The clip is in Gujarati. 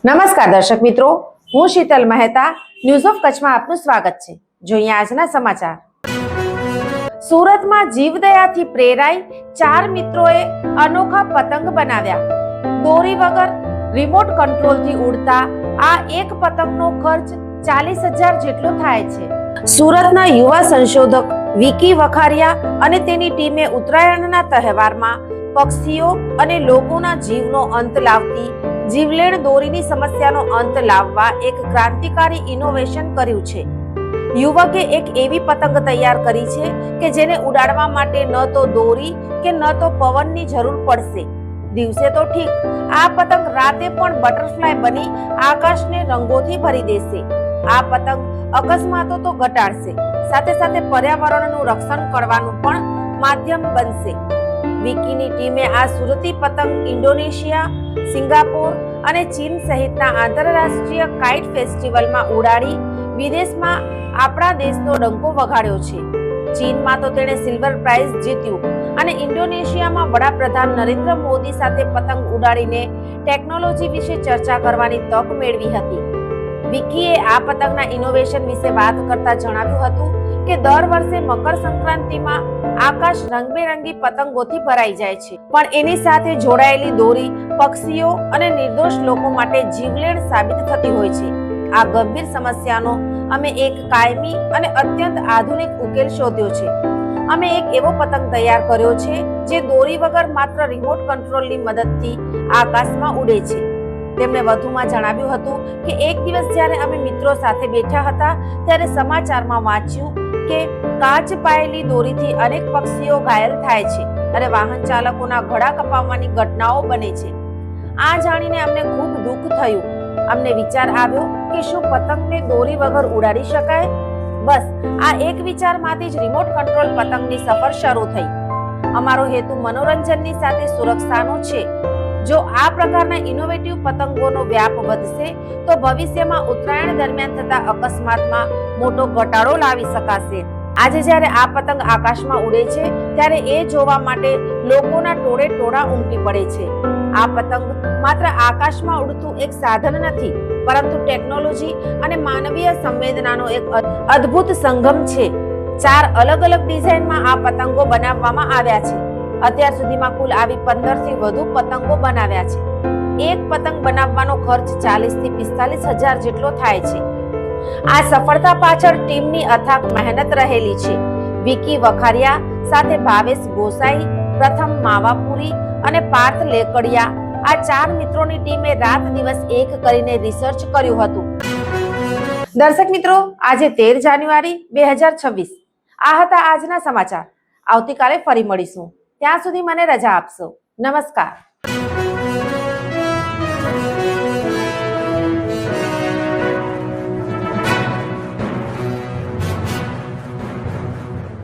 નમસ્કાર દર્શક મિત્રો, હું શીતલ મહેતા ન્યૂઝ ઓફ કચ્છમાં આપનું સ્વાગત છે। જોઈએ આજના સમાચાર। સુરતમાં જીવદયાથી પ્રેરાઈ 4 મિત્રોએ અનોખા પતંગ બનાવ્યા। દોરી વગર રિમોટ કંટ્રોલથી ઉડતા આ એક પતંગનો ખર્ચ 40,000 જેટલો થાય છે। સુરતના યુવા સંશોધક વિકી વખારિયા અને તેની ટીમે ઉત્તરાયણના તહેવારમાં પક્ષીઓ અને લોકોના જીવનો અંત લાવતી જીવલેણ દોરીની સમસ્યાનો અંત લાવવા એક ક્રાંતિકારી ઇનોવેશન કર્યું છે। યુવકે એક એવી પતંગ તૈયાર કરી છે કે જેને ઉડાડવા માટે ન તો દોરી કે ન તો પવનની જરૂર પડશે। દિવસે તો ઠીક, આ પતંગ રાતે પણ બટરફ્લાય બની આકાશને રંગોથી ભરી દેશે। આ પતંગ અકસ્માતો તો ઘટાડશે, સાથે સાથે પર્યાવરણનું રક્ષણ કરવાનું પણ માધ્યમ બનશે। વિકીની ટીમે આ સુરતી પતંગ ઇન્ડોનેશિયા, સિંગાપોર અને ચીન સહિતના આંતરરાષ્ટ્રીય કાઇટ ફેસ્ટિવલમાં ઉડાડી વિદેશમાં આપણા દેશનો ડંકો વગાડ્યો છે। ચીનમાં તો તેણે સિલ્વર પ્રાઇઝ જીત્યું અને ઇન્ડોનેશિયામાં વડાપ્રધાન નરેન્દ્ર મોદી સાથે પતંગ ઉડાડીને ટેકનોલોજી વિશે ચર્ચા કરવાની તક મેળવી હતી। વિકીએ આ પતંગના ઇનોવેશન વિશે વાત કરતા જણાવ્યું હતું કે દર વર્ષે મકર સંક્રાંતિમાં આકાશ રંગબેરંગી પતંગોથી ભરાઈ જાય છે, પણ એની સાથે જોડાયેલી દોરી પક્ષીઓ અને નિર્દોષ લોકો માટે જીવલેણ સાબિત થતી હોય છે। આ ગંભીર સમસ્યાનો અમે એક કાયમી અને અત્યંત આધુનિક ઉકેલ શોધ્યો છે। અમે એક એવો પતંગ તૈયાર કર્યો છે જે દોરી વગર માત્ર રિમોટ કંટ્રોલની મદદથી આકાશમાં ઉડે છે। તેમણે વધુમાં જણાવ્યું હતું કે એક દિવસ જ્યારે અમે મિત્રો સાથે બેઠા હતા ત્યારે સમાચારમાં વાંચ્યું કે કાચ પાયેલી દોરીથી અનેક પક્ષીઓ ઘાયલ થાય છે અને વાહન ચાલકોના ગળા કપાવવાની ઘટનાઓ બને છે। આ જાણીને અમને ખૂબ દુઃખ થયું। અમને વિચાર આવ્યો કે શું પતંગને દોરી વગર ઉડાડી શકાય? બસ આ એક વિચારમાંથી જ રિમોટ કંટ્રોલ પતંગની સફર શરૂ થઈ। અમારો હેતુ મનોરંજનની સાથે સુરક્ષાનો છે। જો આ પ્રકારના ઇનોવેટિવ પતંગોનો વ્યાપ વધશે તો ભવિષ્યમાં ઉત્તરાયણ દરમિયાન થતા અકસ્માતમાં મોટો ઘટાડો લાવી શકાશે। આજે જ્યારે આ પતંગ આકાશમાં ઉડે છે ત્યારે એ જોવા માટે લોકોના ટોળે ટોળા ઉમટી પડે છે। આ પતંગ માત્ર આકાશમાં ઉડતું એક સાધન નથી, પરંતુ ટેકનોલોજી અને માનવીય સંવેદનાનો એક અદ્ભુત સંગમ છે। 4 અલગ અલગ ડિઝાઇનમાં આ પતંગો બનાવવામાં આવ્યા છે। અત્યાર સુધીમાં કુલ આવી 15 થી વધુ પતંગો બનાવ્યા છે। એક પતંગ બનાવવાનો ખર્ચ 40 થી 45,000 જેટલો થાય છે। આ સફળતા પાછળ ટીમની અથાગ મહેનત રહેલી છે। વિકી વખારિયા સાથે ભાવેશ ગોસાઈ, પ્રથમ માવાપુરી અને પાર્થ લેકડિયા, આ 4 મિત્રોની ટીમે રાત દિવસ એક કરીને રિસર્ચ કર્યું હતું। દર્શક મિત્રો, આજે 13 જાન્યુઆરી 2026 આ હતા આજના સમાચાર। આવતીકાલે ફરી મળીશું, ત્યાં સુધી મને રજા આપશો। નમસ્કાર।